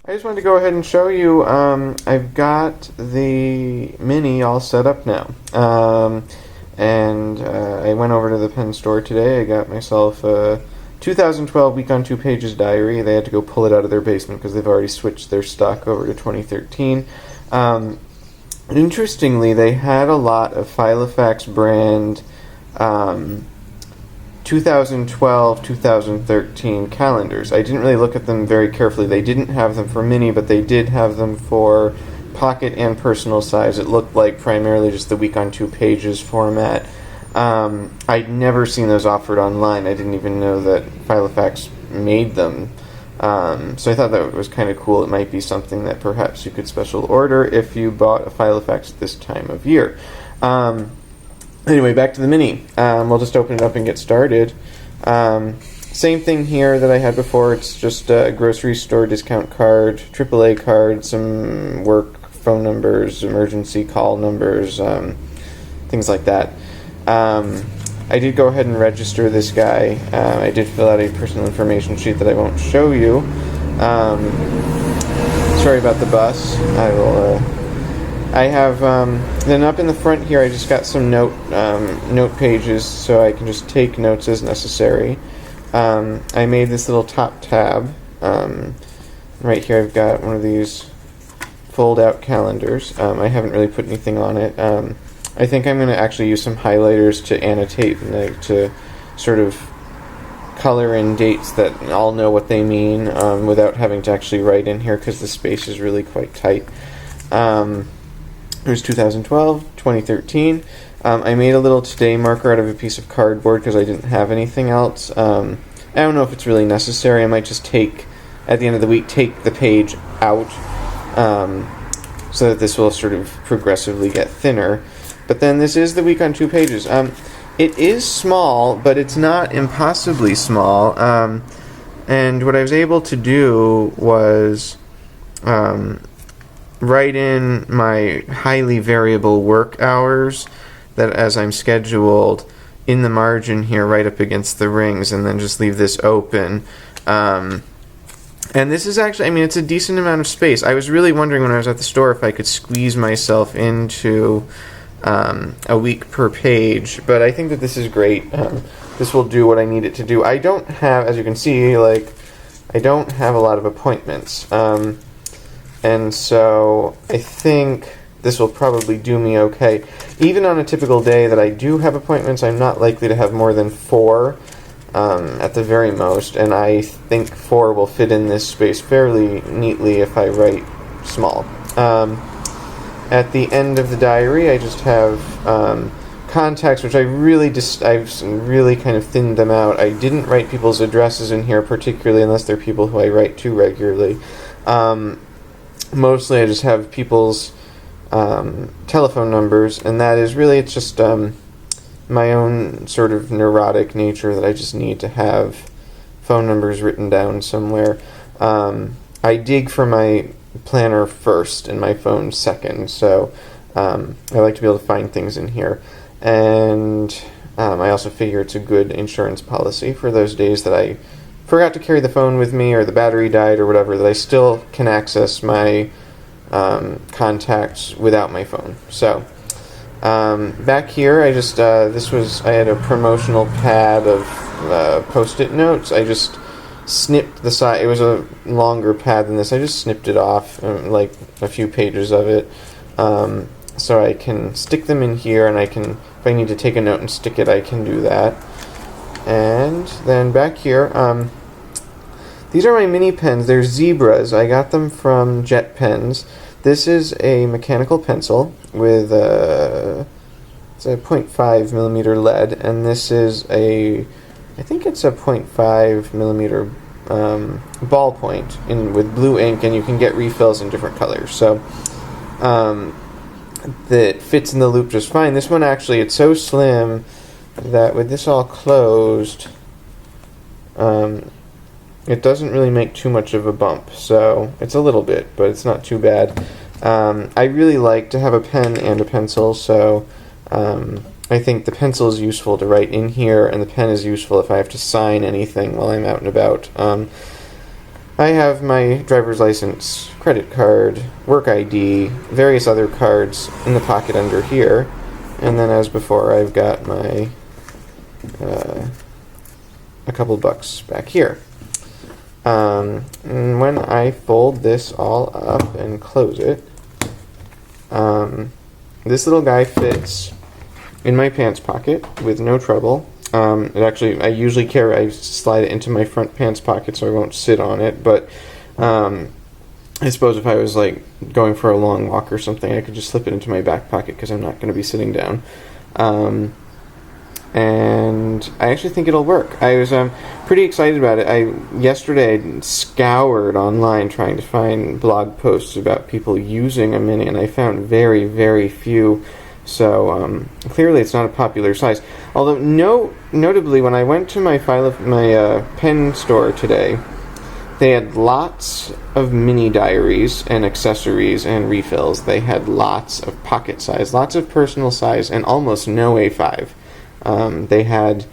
I just wanted to go ahead and show you, I've got the Mini all set up now. I went over to the pen store today. I got myself a 2012 Week on Two Pages diary. They had to go pull it out of their basement because they've already switched their stock over to 2013. Interestingly, they had a lot of Filofax brand 2012, 2013 calendars. I didn't really look at them very carefully. They didn't have them for mini, but they did have them for pocket and personal size. It looked like primarily just the Week on Two Pages format. I'd never seen those offered online. I didn't even know that Filofax made them. So I thought that was kind of cool. It might be something that perhaps you could special order if you bought a Filofax at this time of year. Anyway, back to the Mini. We'll just open it up and get started. Same thing here that I had before. It's just a grocery store discount card, AAA card, some work phone numbers, emergency call numbers, things like that. I did go ahead and register this guy. I did fill out a personal information sheet that I won't show you. Sorry about the bus. I have, then up in the front here I just got some note pages so I can just take notes as necessary. I made this little top tab. Right here I've got one of these fold out calendars. I haven't really put anything on it. I think I'm going to actually use some highlighters to annotate, and to sort of color in dates that I'll know what they mean without having to actually write in here because the space is really quite tight. Here's 2012, 2013. I made a little today marker out of a piece of cardboard because I didn't have anything else. I don't know if it's really necessary. I might just at the end of the week, take the page out so that this will sort of progressively get thinner. But then this is the Week on Two Pages. It is small, but it's not impossibly small. And what I was able to do was write in my highly variable work hours that as I'm scheduled in the margin here right up against the rings, and then just leave this open. And this is actually, it's a decent amount of space. I was really wondering when I was at the store if I could squeeze myself into a week per page, but I think that this is great. This will do what I need it to do. I don't have, as you can see, I don't have a lot of appointments. And so I think this will probably do me okay. Even on a typical day that I do have appointments, I'm not likely to have more than 4 at the very most, and I think 4 will fit in this space fairly neatly if I write small. At the end of the diary, I just have contacts, which I've really kind of thinned them out. I didn't write people's addresses in here particularly unless they're people who I write to regularly. Mostly I just have people's telephone numbers, and that is really, it's just my own sort of neurotic nature that I just need to have phone numbers written down somewhere. I dig for my planner first and my phone second, so I like to be able to find things in here. And I also figure it's a good insurance policy for those days that I forgot to carry the phone with me or the battery died or whatever, that I still can access my contacts without my phone. So back here I just I had a promotional pad of post-it notes. I just snipped the side. It was a longer pad than this. I just snipped it off, like a few pages of it, so I can stick them in here, and I can, if I need to take a note and stick it, I can do that. And then back here, these are my mini pens. They're Zebras. I got them from Jet Pens. This is a mechanical pencil with it's a 0.5 millimeter lead, and this is I think it's a 0.5 millimeter ballpoint with blue ink, and you can get refills in different colors. So that fits in the loop just fine. This one actually, it's so slim that with this all closed, it doesn't really make too much of a bump. So it's a little bit, but it's not too bad. I really like to have a pen and a pencil, so I think the pencil is useful to write in here, and the pen is useful if I have to sign anything while I'm out and about. I have my driver's license, credit card, work ID, various other cards in the pocket under here. And then as before, I've got my a couple bucks back here. And when I fold this all up and close it, this little guy fits in my pants pocket with no trouble. I usually I slide it into my front pants pocket so I won't sit on it, but I suppose if I was like going for a long walk or something, I could just slip it into my back pocket because I'm not going to be sitting down. And I actually think it'll work. I was pretty excited about it. Yesterday I scoured online trying to find blog posts about people using a Mini, and I found very, very few. So clearly it's not a popular size. Although notably, when I went to my pen store today, they had lots of mini diaries and accessories and refills. They had lots of pocket size, lots of personal size, and almost no A5. They had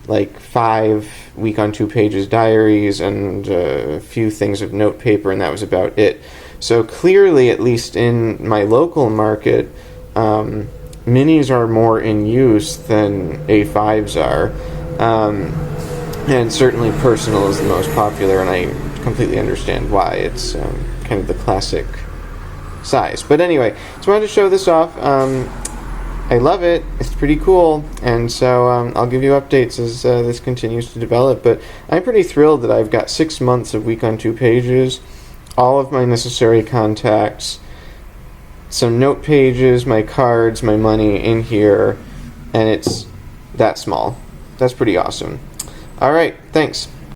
like 5 week on 2 pages diaries and a few things of note paper, and that was about it. So clearly, at least in my local market, minis are more in use than A5s are. And certainly personal is the most popular, and I completely understand why. It's kind of the classic size. But anyway, just wanted to show this off. I love it. It's pretty cool, and so I'll give you updates as this continues to develop. But I'm pretty thrilled that I've got 6 months of week on 2 pages, all of my necessary contacts, some note pages, my cards, my money in here, and it's that small. That's pretty awesome. All right, thanks.